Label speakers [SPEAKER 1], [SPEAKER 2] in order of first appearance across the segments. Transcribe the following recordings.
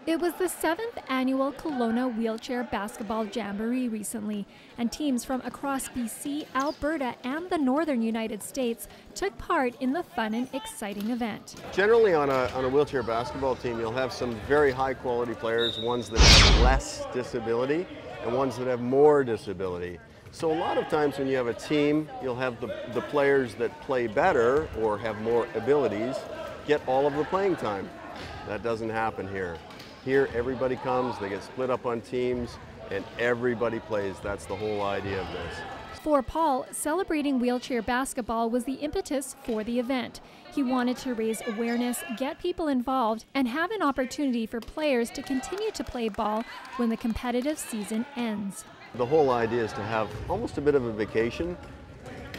[SPEAKER 1] It was the 7th annual Kelowna Wheelchair Basketball Jamboree recently, and teams from across BC, Alberta, and the northern United States took part in the fun and exciting event.
[SPEAKER 2] Generally on a wheelchair basketball team, you'll have some very high quality players, ones that have less disability and ones that have more disability. So a lot of times when you have a team, you'll have the players that play better or have more abilities get all of the playing time. That doesn't happen here. Here, everybody comes, they get split up on teams, and everybody plays. That's the whole idea of this.
[SPEAKER 1] For Paul, celebrating wheelchair basketball was the impetus for the event. He wanted to raise awareness, get people involved, and have an opportunity for players to continue to play ball when the competitive season ends.
[SPEAKER 2] The whole idea is to have almost a bit of a vacation.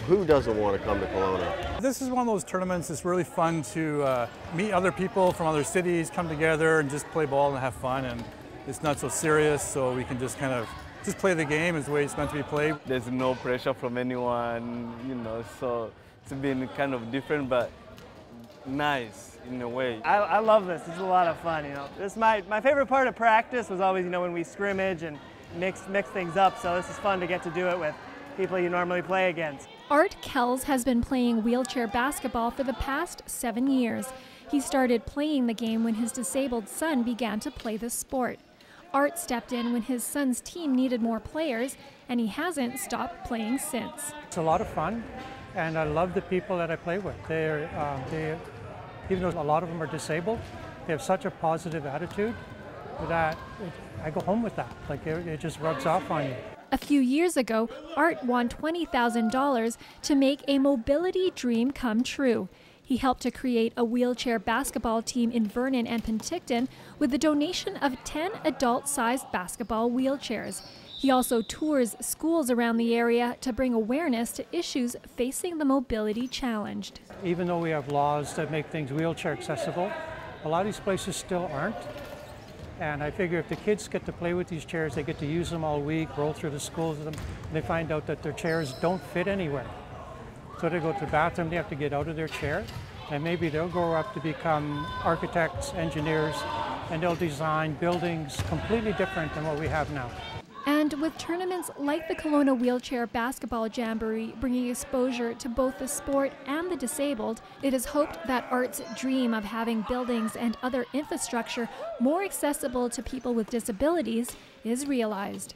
[SPEAKER 2] Who doesn't want to come to Kelowna?
[SPEAKER 3] This is one of those tournaments that's really fun to meet other people from other cities, come together and just play ball and have fun. And it's not so serious, so we can just kind of play the game as the way it's meant to be played.
[SPEAKER 4] There's no pressure from anyone, so it's been kind of different but nice in a way.
[SPEAKER 5] I love this. This is a lot of fun, This is my favorite part of practice was always, when we scrimmage and mix things up, so this is fun to get to do it with people you normally play against.
[SPEAKER 1] Art Kells has been playing wheelchair basketball for the past 7 years. He started playing the game when his disabled son began to play the sport. Art stepped in when his son's team needed more players, and he hasn't stopped playing since.
[SPEAKER 6] It's a lot of fun, and I love the people that I play with. Even though a lot of them are disabled, they have such a positive attitude that I go home with that. Like it just rubs off on you.
[SPEAKER 1] A few years ago, Art won $20,000 to make a mobility dream come true. He helped to create a wheelchair basketball team in Vernon and Penticton with the donation of 10 adult-sized basketball wheelchairs. He also tours schools around the area to bring awareness to issues facing the mobility challenged.
[SPEAKER 6] Even though we have laws that make things wheelchair accessible, a lot of these places still aren't. And I figure if the kids get to play with these chairs, they get to use them all week, roll through the schools with them, and they find out that their chairs don't fit anywhere. So they go to the bathroom, they have to get out of their chair, and maybe they'll grow up to become architects, engineers, and they'll design buildings completely different than what we have now.
[SPEAKER 1] And with tournaments like the Kelowna Wheelchair Basketball Jamboree bringing exposure to both the sport and the disabled, it is hoped that Art's dream of having buildings and other infrastructure more accessible to people with disabilities is realized.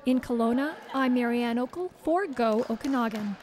[SPEAKER 1] In Kelowna, I'm Marianne Okel for Go Okanagan.